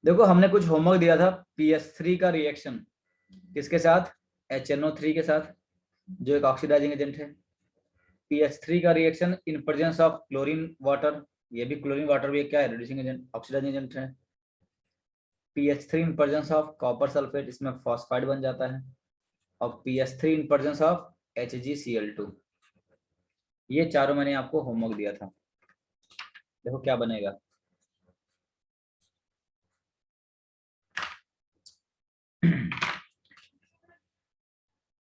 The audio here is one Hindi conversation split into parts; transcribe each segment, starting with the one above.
देखो हमने कुछ होमवर्क दिया था, PS3 का रिएक्शन किसके साथ, HNO3 के साथ, जो एक ऑक्सीडाइजिंग एजेंट है। PS3 का reaction in presence of chlorine water, ये भी क्लोरीन वाटर भी क्या है, रिड्यूसिंग एजेंट, ऑक्सीडाइजिंग एजेंट है। PH3 in presence of copper sulphate, इसमें फॉस्फाइड बन जाता है। और PS3 in presence of HgCl2। ये चारों मैंने आपको होमवर्क दिया था। देखो क्या बनेगा।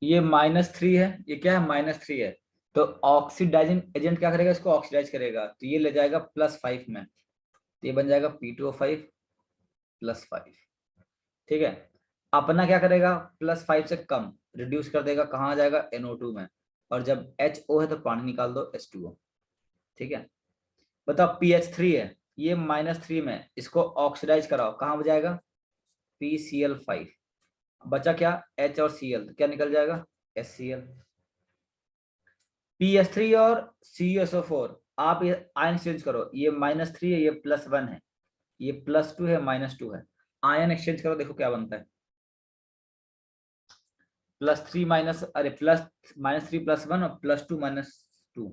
ये -3 है, ये क्या है, -3 है। तो ऑक्सीडाइजिंग एजेंट क्या करेगा, इसको ऑक्सीडाइज करेगा, तो ये ले जाएगा +5 में, तो ये बन जाएगा P2O5 +5। ठीक है। अपना क्या करेगा, +5 से कम रिड्यूस कर देगा, कहाँ आ जाएगा, NO2 में। और जब HO है तो पानी निकाल दो, H2O। ठीक है। बताओ PH3 है, ये -3 में, इसको ऑक्सीडाइज कराओ, कहाँ जाएगा, PCl5। बचा क्या, H और Cl, तो क्या निकल जाएगा, HCl। PS3 और CuSO4, आप ये आयन एक्सचेंज करो, ये -3 है, ये +1 है, ये +2 है, -2 है। आयन एक्सचेंज करो, देखो क्या बनता है। +3 माइनस, अरे -3 +1 और +2 -2।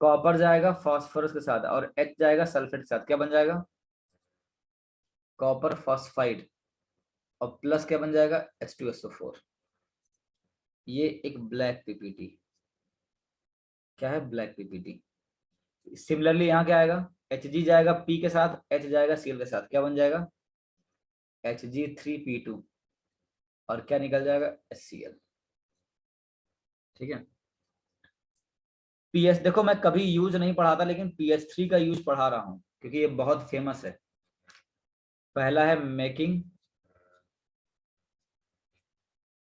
कॉपर जाएगा फॉस्फोरस के साथ और H जाएगा सल्फेट के साथ, क्या बन जाएगा, कॉपर फॉस्फाइड। और प्लस क्या बन जाएगा, H2SO4। ये एक ब्लैक PPT, क्या है, ब्लैक PPT। सिमिलरली यहाँ क्या आएगा, Hg जाएगा P के साथ, H जाएगा Cl के साथ, क्या बन जाएगा, Hg3P2। और क्या निकल जाएगा, HCl। ठीक है। PS देखो मैं कभी यूज नहीं पढ़ाता, लेकिन PS3 का यूज पढ़ा रहा हूँ क्योंकि ये बहुत फेमस है। पहला है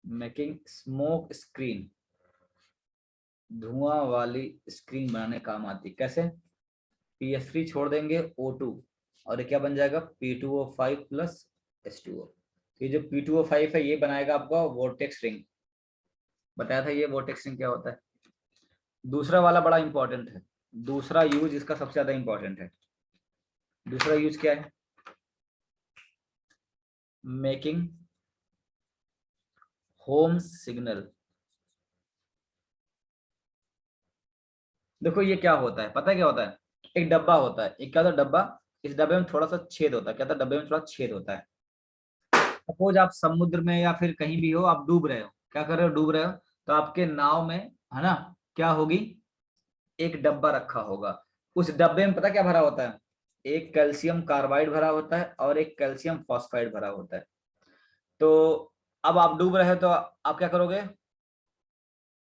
मेकिंग स्मोक स्क्रीन, धुआं वाली स्क्रीन बनाने काम आती, कैसे, PS3 छोड़ देंगे O2, और ये क्या बन जाएगा, P2O5 +H2O। ये जो P2O5 है, ये बनाएगा आपका वोर्टेक्स रिंग। बताया था ये वोर्टेक्स रिंग क्या होता है। दूसरा वाला बड़ा इंपॉर्टेंट है, दूसरा यूज इसका सबसे ज्यादा इंपॉर्टेंट है। दूसरा यूज क्या है, मेकिंग होम सिग्नल। देखो ये क्या होता है, पता है क्या होता है, एक डब्बा होता है, एक क्या होता है डब्बा, इस डब्बे में थोड़ा सा छेद होता है, क्या होता है, डब्बे में थोड़ा छेद होता है। सपोज आप समुद्र में या फिर कहीं भी हो, आप डूब रहे हो, क्या कर रहे हो, डूब रहे हो, तो आपके नाव में, है ना, क्या होगी, एक डब्बा रखा होगा। उस डब्बे में पता क्या भरा होता है, एक कैल्शियम कार्बाइड भरा होता है और एक कैल्शियम फॉस्फाइड भरा होता है। तो अब आप डूब रहे हो, तो आप क्या करोगे,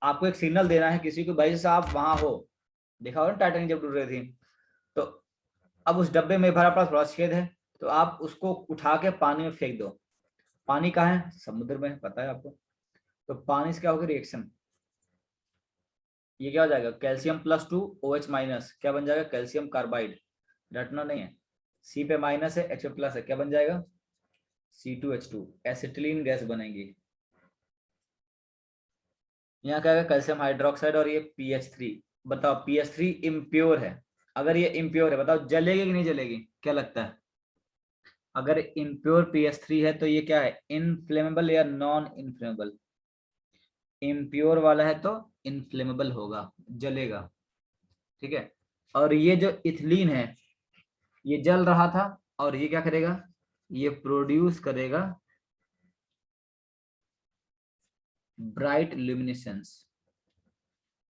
आपको एक सिग्नल देना है किसी को, भाई जैसे आप वहां हो, देखा होगा टाइटैनिक जब डूब रही थी, तो अब उस डब्बे में भरा पड़ा थोड़ा छेद है, तो आप उसको उठा के पानी में फेंक दो। पानी कहाँ है, समुद्र में, पता है आपको। तो पानी से क्या होगा, रिएक्शन, ये क्या हो जाएगा, कैल्शियम +2 OH-, क्या बन जाएगा, कैल्शियम कार्बाइड। रटना नहीं है, सी पे माइनस है, H पे प्लस है, क्या बन जाएगा, C2H2, एसिटिलीन गैस बनेगी। यहाँ क्या है, कैल्शियम हाइड्रोक्साइड, और ये PH3। बताओ PH3 इम्प्योर है, अगर ये इम्प्योर है बताओ जलेगी कि नहीं जलेगी, क्या लगता है। अगर इम्प्योर PH3 है तो ये क्या है, इनफ्लेमेबल या नॉन इनफ्लेमेबल, इम्प्योर वाला है तो इनफ्लेमेबल होगा, जलेगा। ठीक है। और ये जो इथिलीन है, ये जल रहा था, और ये क्या करेगा, ये प्रोड्यूस करेगा ब्राइट ल्यूमिनेसेंस,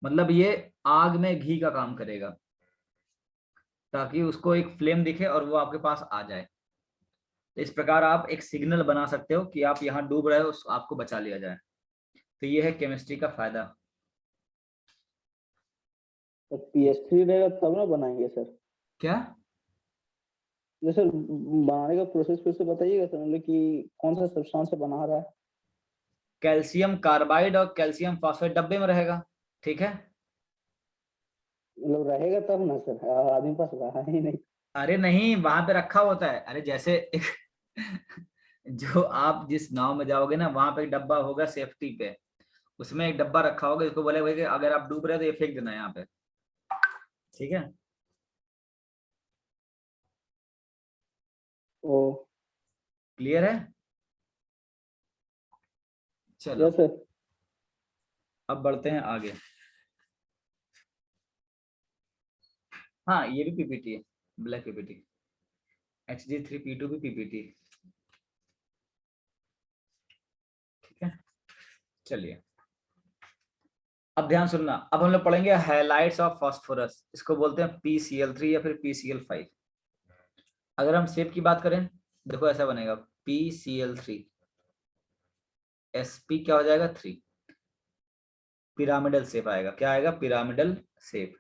मतलब ये आग में घी का काम करेगा, ताकि उसको एक फ्लेम दिखे और वो आपके पास आ जाए। तो इस प्रकार आप एक सिग्नल बना सकते हो कि आप यहाँ डूब रहे हो, आपको बचा लिया जाए। तो ये है केमिस्ट्री का फायदा। तो PS3 रहेगा तब ना बनाएंगे सर। क्या, जैसे बनाने का प्रोसेस फिर से बताइएगा सर, मतलब कि कौन सा सब्सटेंस से बना रहा है। कैल्शियम कार्बाइड और कैल्शियम फॉस्फेट डब्बे में रहेगा। ठीक है। मतलब रहेगा तब ना सर, आदमी पास रहा ही नहीं। अरे नहीं, वहां पे रखा होता है, अरे जैसे एक जो आप जिस नाव में जाओगे ना, वहां पे एक डब्बा होगा सेफ्टी पे, उसमें एक डब्बा रखा होगा, इसको बोले कि अगर आप डूब रहे हो तो ये फेंक देना यहाँ पे। ठीक है। ओ क्लियर है? चलो यस सर। अब बढ़ते हैं आगे। हाँ ये भी पीपीटी है, ब्लैक पीपीटी, Hg3P2 भी पीपीटी, ठीक है। चलिए अब ध्यान सुनना, अब हम लोग पढ़ेंगे हाइलाइट्स ऑफ फास्फोरस, इसको बोलते हैं PCl3 या फिर PCl5। अगर हम शेप की बात करें, देखो ऐसा बनेगा PCl3, Sp क्या हो जाएगा 3, पिरामिडल शेप आएगा, क्या आएगा? Pyramidal shape.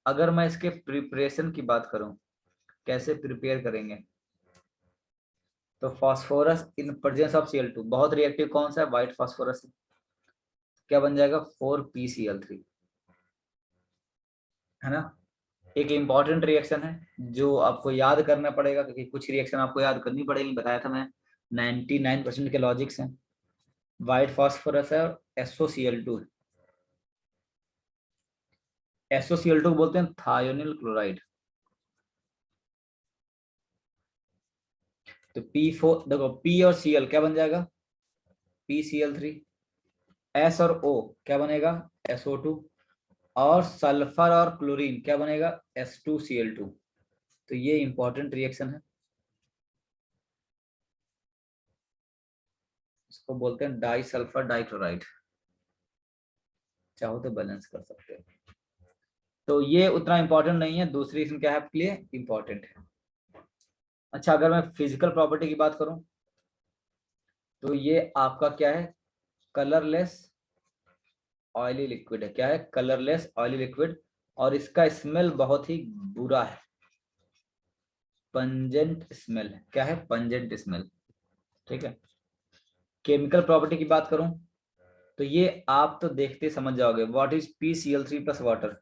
अगर मैं इसके प्रिपरेशन की बात करूं, कैसे प्रिपेयर करेंगे, तो phosphorus in presence of Cl2, बहुत रिएक्टिव कौन सा है? व्हाइट फास्फोरस, क्या बन जाएगा? 4PCl3, है ना। एक इंपॉर्टेंट रिएक्शन है जो आपको याद करना पड़ेगा, क्योंकि कुछ रिएक्शन आपको याद करनी पड़ेगी, बताया था मैं 99% के लॉजिक्स हैं। व्हाइट फास्फोरस है और SOCl2, SOCl2 बोलते हैं थायोनिल क्लोराइड। तो P4 देखो, P और Cl क्या बन जाएगा? PCl3, S और O क्या बनेगा? SO2, और सल्फर और क्लोरीन क्या बनेगा? S2Cl2। तो ये इंपॉर्टेंट रिएक्शन है, इसको बोलते हैं डाई सल्फर डाइक्लोराइड, चाहो तो बैलेंस कर सकते हो। तो ये उतना इंपॉर्टेंट नहीं है, दूसरी रिएक्शन क्या है आपके लिए इंपॉर्टेंट है। अच्छा अगर मैं फिजिकल प्रॉपर्टी की बात करूं, तो ये आपका क्या है? कलरलेस ऑयली लिक्विड है। क्या है? कलरलेस ऑयली लिक्विड, और इसका स्मेल बहुत ही बुरा है, पंजेंट स्मेल है। क्या है? पंजेंट स्मेल, ठीक है। केमिकल प्रॉपर्टी की बात करूं, तो ये आप तो देखते समझ जाओगे। What is PCl3 plus water,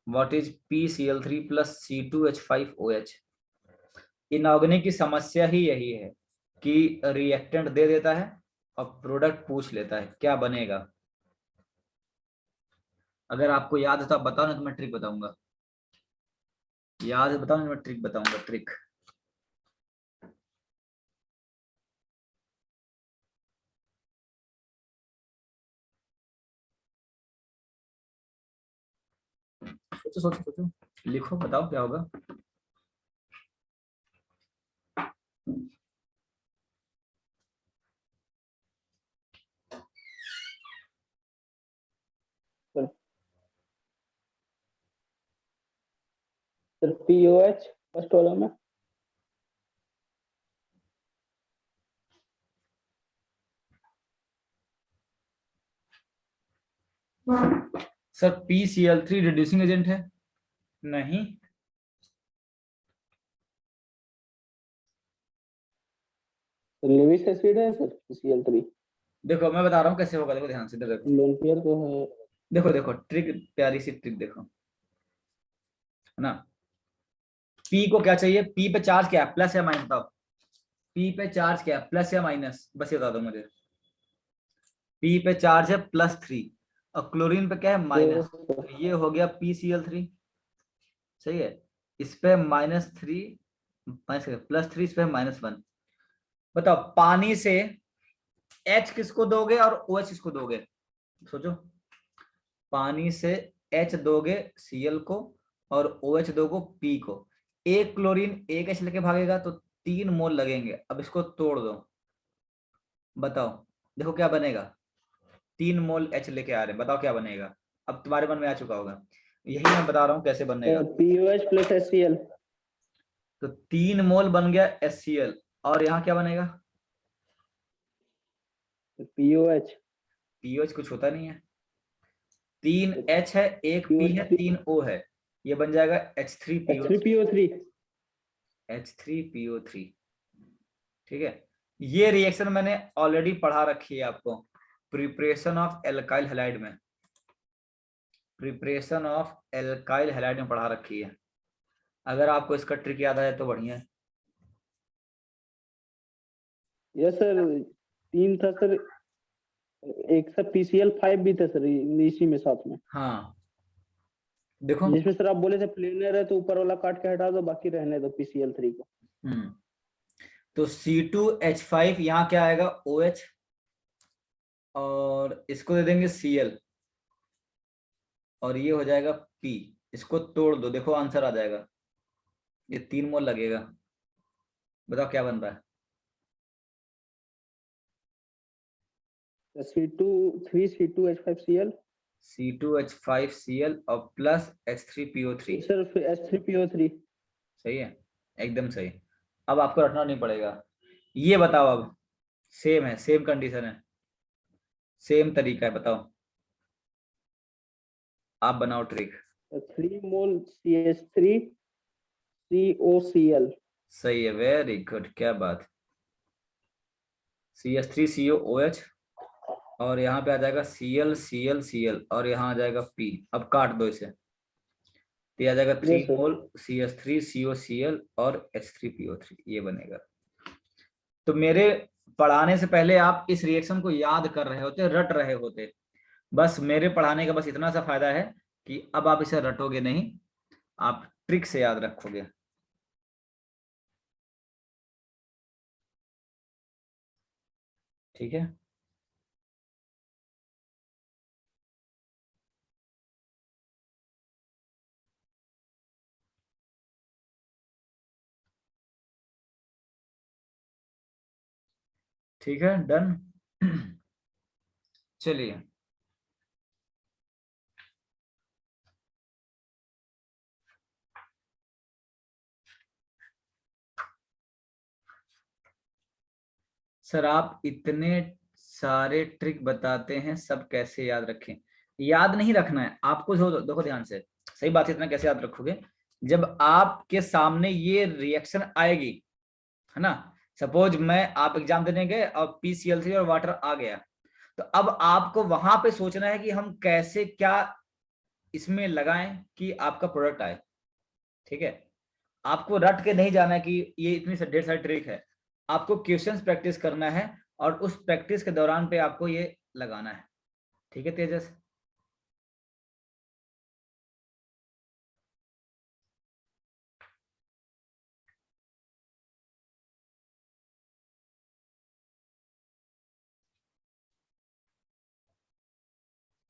what is PCl3 plus C2H5OH। Inorganic की समस्या ही यही है कि रिएक्टेंट दे देता है और प्रोडक्ट पूछ लेता है क्या बनेगा। अगर आपको याद है तो आप बताओ, ना तो मैं ट्रिक बताऊंगा। याद है बताओ, मैं ट्रिक बताऊंगा, ट्रिक। सोचो सोचो सोचो, लिखो, बताओ क्या होगा। Sir sir POH first column में। सर PCl3 रिड्यूसिंग एजेंट है? नहीं। लेविस एसिड है सर Cl3। देखो मैं बता रहा हूँ कैसे होगा, देखो ध्यान से, देखो लोन पेयर तो है। देखो देखो ट्रिक, प्यारी सी ट्रिक देखो, है ना। P को क्या चाहिए? P पे चार्ज क्या है, प्लस या माइनस बताओ। P पे चार्ज क्या है, प्लस या माइनस, बस ये बता दो मुझे। P पे चार्ज है +3 और क्लोरीन पे क्या है? माइनस। तो ये हो गया PCl3, सही है। इस पे -3, +3, इस पे -1। बताओ पानी से H किसको दोगे और OH किसको दोगे? सोचो, पानी से H दोगे Cl को और OH दोगे P को। एक क्लोरीन एक H लेके भागेगा तो 3 मोल लगेंगे। अब इसको तोड़ दो, बताओ देखो क्या बनेगा। 3 मोल H लेके आ रहे हैं, बताओ क्या बनेगा। अब तुम्हारे मन में आ चुका होगा, यही मैं बता रहा हूँ कैसे बनेगा। POH plus HCl। तो 3 मोल बन गया HCl, और यहाँ क्या बनेगा? POH POH कुछ होता नहीं है, 3 H है, एक P है, 3 O है, ये बन जाएगा H3PO3, H3PO3। H3PO3, ठीक है। ये रिएक्शन मैंने ऑलरेडी पढ़ा रखी है आपको, प्रिपरेशन ऑफ एल्काइल हैलाइड में, प्रिपरेशन ऑफ एल्काइल हैलाइड में पढ़ा रखी है। अगर आपको इसका ट्रिक याद आए तो बढ़िया है। यस सर, 3 था सर, एक सर PCl5 भी था सर इसी में साथ में। हाँ देखो जिसमें सर आप बोले थे प्लेनर है तो ऊपर वाला काट के हटा दो, बाकी रहने दो PCl3 को। तो C2H5 यहाँ क्या आएगा OH, और इसको दे देंगे Cl, और ये हो जाएगा P। इसको तोड़ दो, देखो आंसर आ जाएगा, ये 3 मोल लगेगा। बताओ क्या बन रहा है? C2H5Cl C2H5Cl और प्लस H3PO3। सर, फिर H3PO3। सही है, एकदम सही। अब आपको रटना नहीं पड़ेगा। ये बताओ, अब सेम है, सेम कंडीशन है, सेम तरीका है, बताओ, आप बनाओ ट्रिक। 3 मोल CH3COCl। सही है, वेरी गुड, क्या बात। CH3COOH, और यहाँ पे आ जाएगा Cl और यहाँ आ जाएगा P। अब काट दो इसे, तो ये आ जाएगा 3 यस सर। मोल CH3COCl और H3PO3, ये बनेगा। तो मेरे पढ़ाने से पहले आप इस रिएक्शन को याद कर रहे होते, रट रहे होते। बस मेरे पढ़ाने का बस इतना सा फायदा है कि अब आप इसे रटोगे नहीं, आप ट्रिक से याद रखोगे। ठीक है, ठीक है, डन। चलिए, सर आप इतने सारे ट्रिक बताते हैं, सब कैसे याद रखें? याद नहीं रखना है आपको, जो देखो ध्यान से, सही बात है, इतना कैसे याद रखोगे? जब आपके सामने ये रिएक्शन आएगी, है ना, सपोज मैं आप एग्जाम देने गए और PCl3 और वाटर आ गया, तो अब आपको वहां पे सोचना है कि हम कैसे क्या इसमें लगाएं कि आपका प्रोडक्ट आए। ठीक है, आपको रट के नहीं जाना है कि ये इतनी ढेर सारी ट्रिक है, आपको क्वेश्चंस प्रैक्टिस करना है, और उस प्रैक्टिस के दौरान पे आपको ये लगाना है। ठीक है तेजस?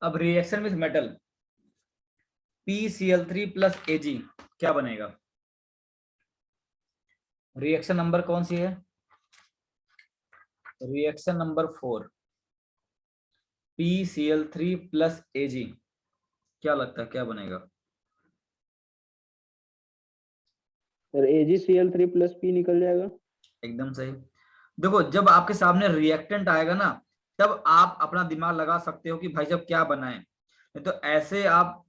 अब reaction with metal, PCl3 plus Ag, क्या बनेगा? रिएक्शन नंबर कौन सी है? Reaction number 4, PCl3 plus Ag, क्या लगता है क्या बनेगा? सर AgCl3 प्लस P निकल जाएगा। एकदम सही। देखो जब आपके सामने रिएक्टेंट आएगा ना, तब आप अपना दिमाग लगा सकते हो कि भाई साहब क्या बनाएं, नहीं तो ऐसे आप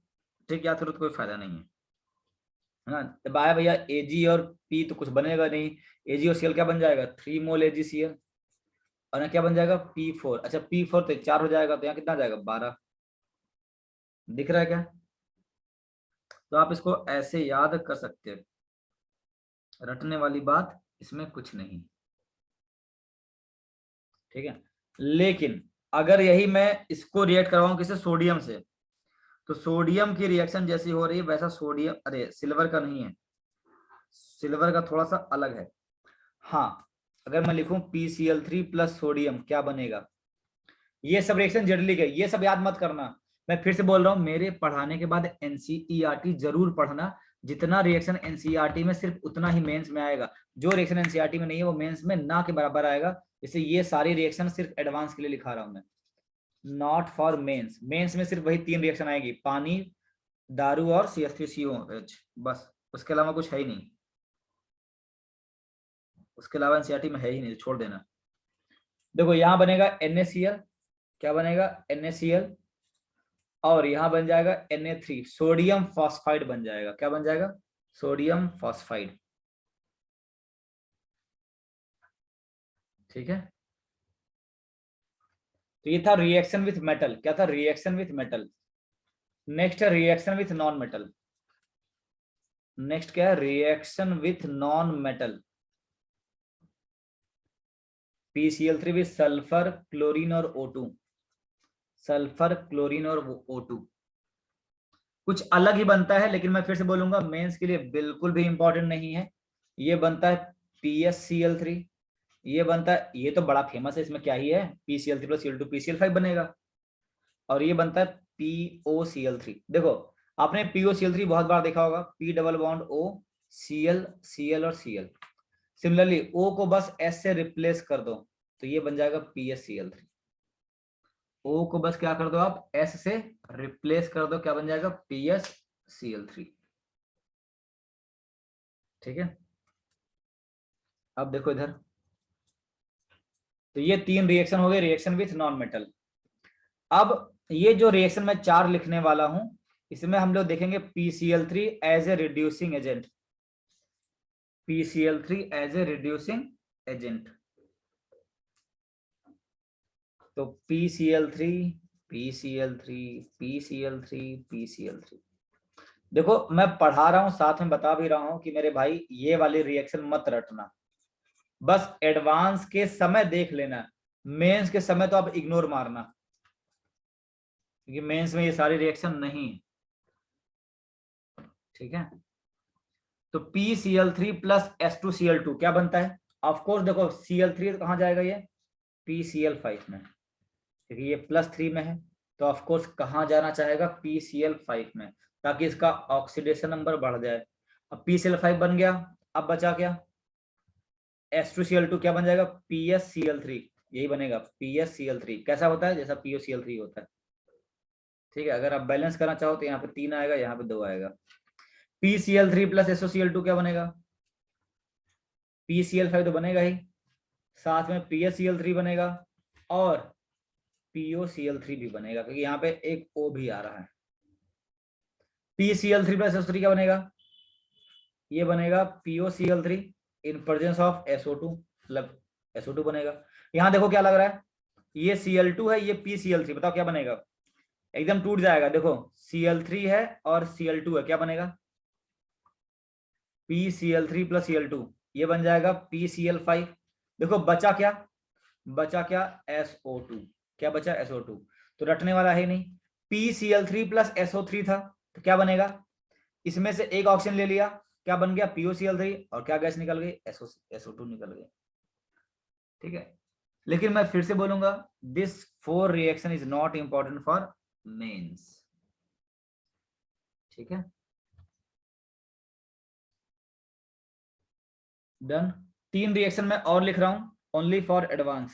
ठीक याद करो तो कोई फायदा नहीं है ना। जब आया भैया Ag और P तो कुछ बनेगा नहीं, Ag और Cl क्या बन जाएगा, 3 मोल AgCl, और यहाँ क्या बन जाएगा P4। अच्छा P4 तो 4 हो जाएगा, तो यहाँ कितना आ जाएगा 12। दिख रहा है क्या? तो आप इसको ऐसे याद कर सकते हो, रटने वाली बात इसमें कुछ नहीं। ठीक है, लेकिन अगर यही मैं इसको रिएक्ट करवाऊं किसी सोडियम से, तो सोडियम की रिएक्शन जैसी हो रही है वैसा सोडियम, अरे सिल्वर का नहीं है, सिल्वर का थोड़ा सा अलग है। हाँ, अगर मैं लिखूं PCl3 प्लस सोडियम क्या बनेगा, ये सब रिएक्शन जनरली के, ये सब याद मत करना। मैं फिर से बोल रहा हूं, मेरे पढ़ाने के बाद NCERT जरूर पढ़ना। जितना रिएक्शन NCERT में सिर्फ उतना ही मेंस में आएगा, जो रिएक्शन NCERT में नहीं है वो मेंस में ना के बराबर आएगा। जैसे ये सारी रिएक्शन सिर्फ एडवांस के लिए लिखा रहा हूं मैं, नॉट फॉर मेंस। मेंस में सिर्फ वही 3 रिएक्शन आएगी, पानी, दारू और CH3COH, बस, उसके अलावा कुछ है ही नहीं। उसके अलावा NCERT में है ही नहीं, छोड़ देना। देखो यहाँ बनेगा NaCl, क्या बनेगा NaCl, और यहां बन जाएगा Na3, सोडियम फॉस्फाइड बन जाएगा। क्या बन जाएगा? Sodium phosphide. ठीक है, तो ये था रिएक्शन विथ मेटल। क्या था? Reaction with metal. नेक्स्ट है reaction with non metal. Next क्या है? Reaction with non metal. PCl3 with sulphur, chlorine और O2, सल्फर, क्लोरीन और O2। कुछ अलग ही बनता है, लेकिन मैं फिर से बोलूंगा मेंस के लिए बिल्कुल भी इंपॉर्टेंट नहीं है। ये बनता है PSCl3, ये बनता है, ये तो बड़ा फेमस है, इसमें क्या ही है, PCl3 प्लस Cl2 PCl5 बनेगा। और ये बनता है POCl3। देखो आपने POCl3 बहुत बार देखा होगा, P double bond O, Cl, Cl और Cl। सिमिलरली O को बस S से रिप्लेस कर दो तो ये बन जाएगा PSCl3। O को बस क्या कर दो आप, S से रिप्लेस कर दो, क्या बन जाएगा, PSCl3। ठीक है, अब देखो इधर, तो ये 3 रिएक्शन हो गए, रिएक्शन विथ नॉन मेटल। अब ये जो रिएक्शन मैं 4 लिखने वाला हूं, इसमें हम लोग देखेंगे PCl3 as a reducing agent, PCl3 as a reducing agent. तो PCl3 PCl3 PCl3 PCl3। देखो मैं पढ़ा रहा हूं, साथ में बता भी रहा हूं कि मेरे भाई ये वाली रिएक्शन मत रटना, बस एडवांस के समय देख लेना, मेंस के समय तो आप इग्नोर मारना, क्योंकि मेंस में ये सारी रिएक्शन नहीं है। ठीक है, तो PCl3 प्लस S2Cl2 क्या बनता है, ऑफकोर्स देखो Cl3 कहाँ जाएगा, ये PCl5 में, क्योंकि ये +3 में है, तो ऑफकोर्स कहाँ जाना चाहेगा, PCl5 में, ताकि इसका ऑक्सीडेशन नंबर बढ़ जाए। अब PCl5 बन गया, अब बचा क्या, S2Cl2 क्या बन जाएगा, PSCl3, यही बनेगा PSCl3। कैसा होता है, जैसा POCl3 होता है। ठीक है, अगर आप बैलेंस करना चाहो तो यहाँ पे 3 आएगा, यहाँ पे 2 आएगा। PCl3 प्लस SOCl2 क्या बनेगा, PCl5 तो बनेगा ही, साथ में PSCl3 बनेगा और POCl3 भी बनेगा, क्योंकि यहाँ पे एक O भी आ रहा है। PCl3 प्लस SO3 क्या बनेगा, ये बनेगा POCl3 in presence of SO2, मतलब SO2 बनेगा। यहाँ देखो क्या लग रहा है, ये Cl2 है, ये PCl3, बताओ क्या बनेगा, एकदम टूट जाएगा। देखो Cl3 है और Cl2 है, क्या बनेगा, PCl3 प्लस Cl2, ये बन जाएगा PCl5। देखो बचा क्या, बचा क्या, SO2, क्या बचा, SO2, तो रटने वाला है नहीं। PCl3 प्लस SO3 था, तो क्या बनेगा, इसमें से एक ऑप्शन ले लिया, क्या बन गया, POCl3, और क्या गैस निकल गई, SO2 निकल गई। ठीक है, लेकिन मैं फिर से बोलूंगा, this 4 reaction is not important for mains. ठीक है, डन। 3 रिएक्शन में और लिख रहा हूं ओनली फॉर एडवांस,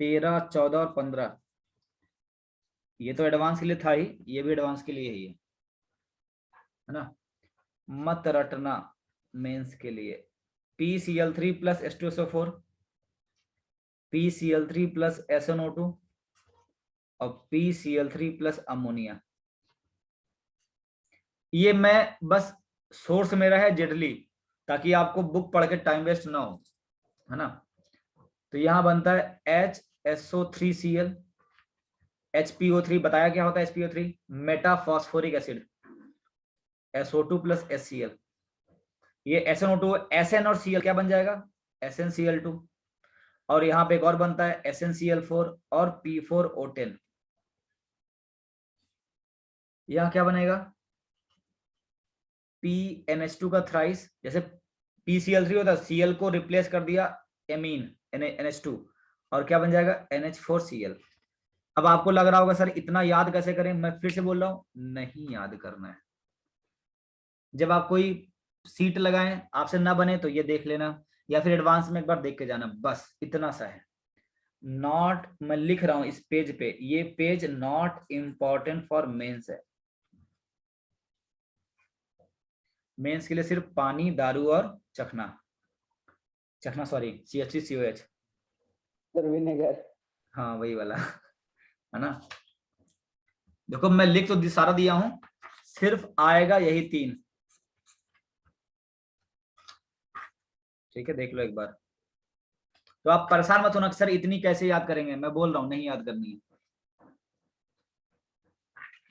13, 14 और 15। ये तो एडवांस के लिए था ही, ये भी एडवांस के लिए ही है ना, मत रटना मेंस के लिए। PCl3 plus H2SO4, PCl3 plus SnO2 और PCl3 प्लस अमोनिया। ये मैं बस, सोर्स मेरा है जेडली, ताकि आपको बुक पढ़ के टाइम वेस्ट ना हो, है ना। तो यहां बनता है HSO3Cl, HPO3, बताया क्या होता है HPO3, metaphosphoric acid, SO2 plus HCl। ये SnO2, Sn और Cl क्या बन जाएगा, SnCl2। और यहाँ पे एक और बनता है SnCl4 और P4O10। यहाँ क्या बनेगा, PNH2 का थ्राइस, जैसे PCl3 होता है, Cl को रिप्लेस कर दिया एमीन NH2, और क्या बन जाएगा, NH4Cl। अब आपको लग रहा होगा सर इतना याद कैसे करें, मैं फिर से बोल रहा हूं, नहीं याद करना है। जब आप कोई सीट लगाएं, आपसे ना बने तो ये देख लेना, या फिर एडवांस में एक बार देख के जाना, बस इतना सा है। नॉट, मैं लिख रहा हूं इस पेज पे, ये page not important for mains है। मेंस के लिए सिर्फ पानी, दारू और चखना, चखना सॉरी CH3COH, सर विनेगर। हाँ वही वाला है ना। देखो मैं लिख तो सारा दिया हूं, सिर्फ आएगा यही 3। ठीक है, देख लो एक बार। तो आप परेशान मत होना सर इतनी कैसे याद करेंगे, मैं बोल रहा हूं नहीं याद करनी है,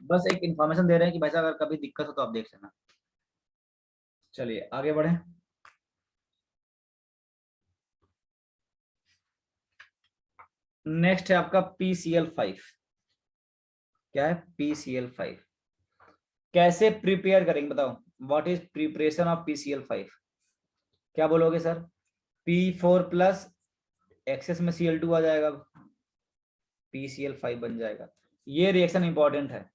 बस एक इंफॉर्मेशन दे रहे हैं कि भाई साहब अगर कभी दिक्कत हो तो आप देख लेना। चलिए आगे बढ़े। नेक्स्ट है आपका PCl5। क्या है, PCl5। कैसे प्रिपेयर करेंगे बताओ, what is preparation of PCl5? क्या बोलोगे सर? P4 प्लस एक्सेस में Cl2 आ जाएगा, PCl5 बन जाएगा। ये रिएक्शन इंपॉर्टेंट है,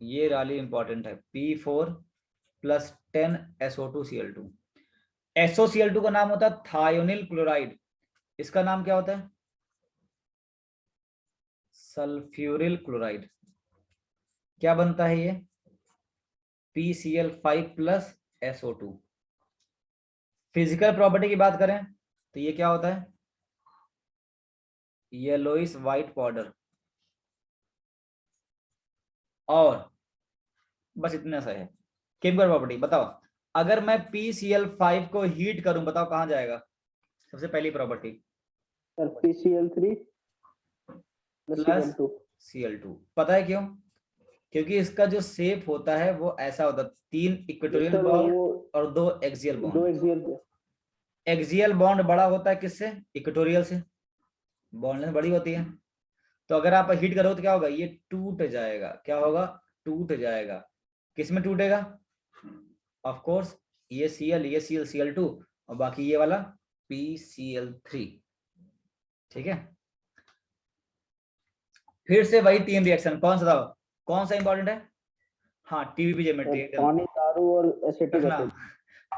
ये वाली इंपॉर्टेंट है। P4 plus 10 SO2Cl2। SOCl2 का नाम होता है थायोनिल क्लोराइड, इसका नाम क्या होता है? Sulphuryl chloride. क्या बनता है ये? PCl5 plus SO2। Physical property की बात करें तो ये क्या होता है? Yellowish white powder. और बस इतना सा है। केमिकल प्रॉपर्टी बताओ, अगर मैं PCl5 को हीट करूं, बताओ कहां जाएगा? सबसे पहली property sir PCl3 plus plus Cl2। Cl2। पता है क्यों? क्योंकि इसका जो शेप होता है वो ऐसा होता है, 3 इक्वेटोरियल सर बॉन्ड वो और 2 एक्सियल दो बॉन्ड। एक्सियल एक्सियल बॉन्ड बड़ा होता है किससे? इक्वेटोरियल से, बॉन्ड लेंथ बड़ी होती है। तो अगर आप हीट करो तो क्या होगा? ये टूट जाएगा। क्या होगा? टूट जाएगा। किस में टूटेगा? ऑफ कोर्स ये Cl, ये Cl2 और बाकी ये वाला PCl3। ठीक है, फिर से वही 3 रिएक्शन, कौन सा था, कौन सा इंपॉर्टेंट है? हाँ, TVP ज्योमेट्री एकदम। पानी, दारू और एसिटिक चखना, एसिड।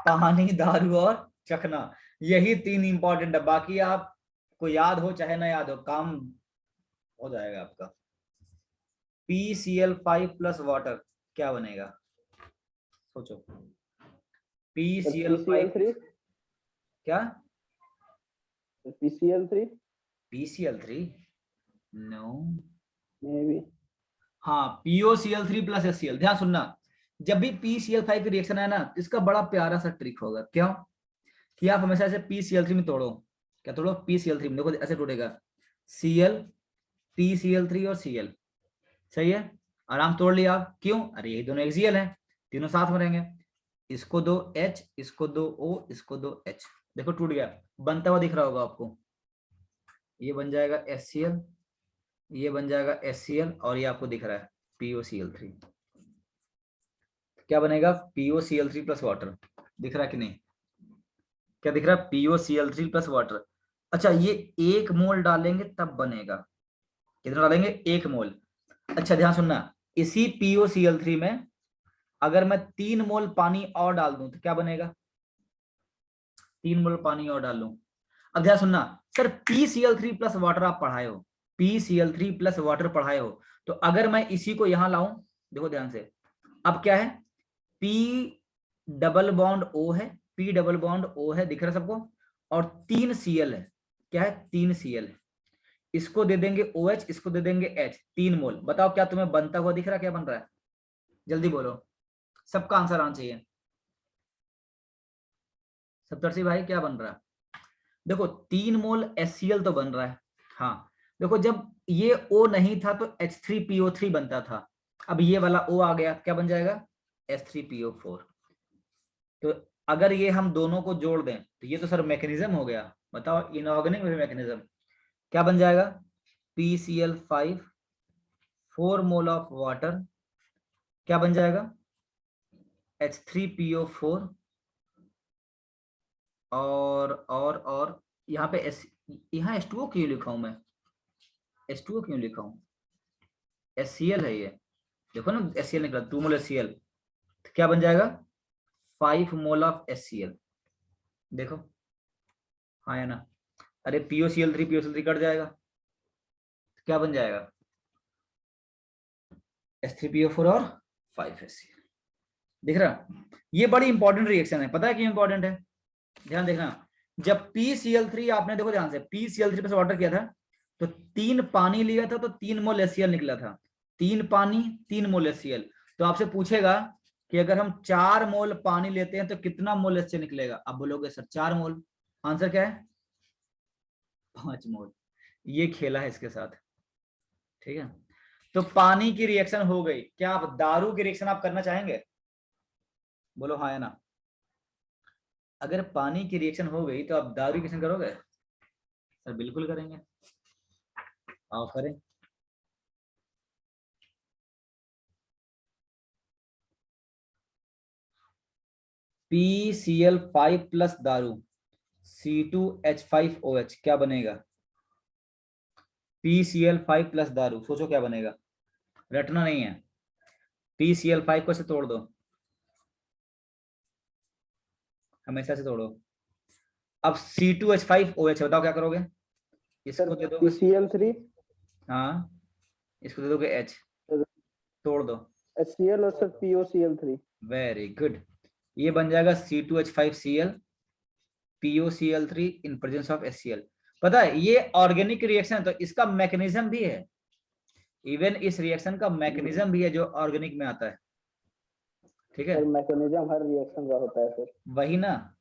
पानी, दारू और चखना, यही 3 इंपॉर्टेंट है। बाकी आपको याद हो चाहे ना याद हो, काम हो जाएगा आपका। PCl5 प्लस वाटर क्या बनेगा? सोचो। PCl5 PCl3 क्या? PCl3 PCl3 no. में भी हाँ, POCl3 प्लस HCl। ध्यान सुनना, जब भी PCl5 की रिएक्शन है ना, इसका बड़ा प्यारा सा ट्रिक होगा। क्यों? कि आप हमेशा ऐसे PCl3 में तोड़ो। क्या तोड़ो? PCl3 में। देखो ऐसे टूटेगा, Cl, PCl3 और Cl। सही है, आराम तोड़ लिया आप। क्यों? अरे यही दोनों एक्सियल हैं, तीनों साथ में रहेंगे। इसको दो H, इसको दो O, इसको दो H। देखो टूट गया, बनता हुआ दिख रहा होगा आपको। ये बन जाएगा HCl, ये बन जाएगा HCl और ये आपको दिख रहा है POCl3। क्या बनेगा? POCl3 plus water. दिख रहा है कि नहीं? क्या दिख रहा है? POCl3 plus water. अच्छा, ये 1 मोल डालेंगे तब बनेगा। कितना डालेंगे? 1 मोल। अच्छा ध्यान सुनना, इसी POCl3 में अगर मैं 3 मोल पानी और डाल दूं तो क्या बनेगा? 3 मोल पानी और डाल लूं। अब ध्यान सुनना, सर PCl3 प्लस वाटर आप पढ़ाए हो, PCl3 प्लस वाटर पढ़ाए हो, तो अगर मैं इसी को यहां लाऊं, देखो ध्यान से, अब क्या है? P डबल बॉन्ड O है, P डबल बॉन्ड O है, दिख रहा है सबको? और 3 Cl है। क्या है? 3 Cl है। इसको दे देंगे OH, इसको दे देंगे H, 3 मोल। बताओ क्या तुम्हें बनता हुआ दिख रहा है? क्या बन रहा है? जल्दी बोलो, सबका आंसर आना चाहिए। सप्तर्षि भाई क्या बन रहा है? देखो 3 मोल HCl तो बन रहा है। हाँ, देखो जब ये O नहीं था तो H3PO3 बनता था। अब ये वाला O आ गया, क्या बन जाएगा? H3PO4। तो अगर ये हम दोनों को जोड़ दें तो ये तो सर मैकेनिज्म हो गया। बताओ इनऑर्गेनिक मैकेनिज्म क्या बन जाएगा? PCl5, 4 मोल ऑफ वाटर, क्या बन जाएगा? H3PO4 और यहाँ पे यहाँ H2O क्यों लिखा हूं मैं? H2O क्यों लिखा हूं? HCl है ये, देखो ना HCl निकला, 2 मोल HCl। तो क्या बन जाएगा? 5 मोल ऑफ HCl। देखो, हाँ या ना? अरे POCl3 कट जाएगा, तो क्या बन जाएगा? H3PO4 और 5HCl। दिख रहा? ये बड़ी इंपॉर्टेंट रिएक्शन है। पता है क्यों इंपॉर्टेंट है? ध्यान देखना, जब PCl3 आपने, देखो ध्यान से, PCl3 पे वाटर किया था तो 3 पानी लिया था तो 3 मोल HCl निकला था। 3 पानी 3 मोल HCl। तो आपसे पूछेगा कि अगर हम 4 मोल पानी लेते हैं तो कितना मोल HCl निकलेगा? आप बोलोगे सर 4 मोल। आंसर क्या है? 5 मोल। ये खेला है इसके साथ। ठीक है, तो पानी की रिएक्शन हो गई। क्या आप दारू की रिएक्शन आप करना चाहेंगे? बोलो हाँ या ना। अगर पानी की रिएक्शन हो गई तो आप दारू की रिएक्शन करोगे? सर बिल्कुल करेंगे, आओ करें। PCl5 प्लस दारू C2H5OH क्या बनेगा? PCl5 प्लस दारू, सोचो क्या बनेगा, रटना नहीं है। PCl5 को से तोड़ दो, हमेशा से तोड़ो। अब C2H5OH बताओ क्या करोगे? इसको दे दोगे PCl3 हाँ, इसको दे दोगे H, तोड़ दो HCl और सर POCl3। वेरी गुड, ये बन जाएगा C2H5Cl POCl3 in presence of HCl। पता है ये ऑर्गेनिक रिएक्शन है तो इसका मैकेनिज्म भी है, इवन इस रिएक्शन का मैकेनिज्म भी है जो ऑर्गेनिक में आता है, ठीक है। मैकेनिज्म हर रिएक्शन का होता है सर। वही ना,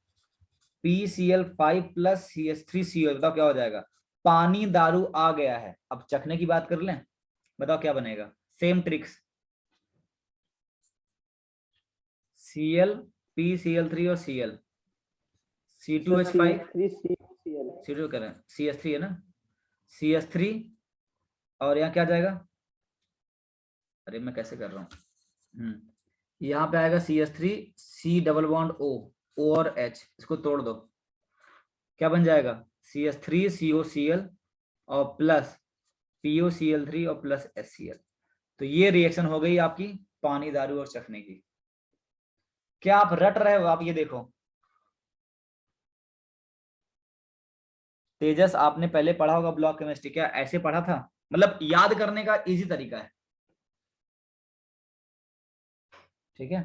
PCl5 प्लस CH3Cl बताओ क्या हो जाएगा? पानी दारू आ गया है। अब चखने की बात कर लें, बताओ क्या बनेगा? सेम ट्रिक्स, Cl PCl3 और Cl C2H5 C2 कह रहे हैं, CH3 है ना, CH3 और यहाँ क्या जाएगा? अरे मैं कैसे कर रहा हूँ, यहाँ पे आएगा CH3 C double bond O और H, इसको तोड़ दो, क्या बन जाएगा? CH3 COCl और प्लस POCl3 और प्लस HCl। तो ये रिएक्शन हो गई आपकी पानी दारू और चखने की। क्या आप रट रहे हो? आप ये देखो तेजस, आपने पहले पढ़ा होगा ब्लॉक केमिस्ट्री, क्या ऐसे पढ़ा था? मतलब याद करने का इजी तरीका है, ठीक है।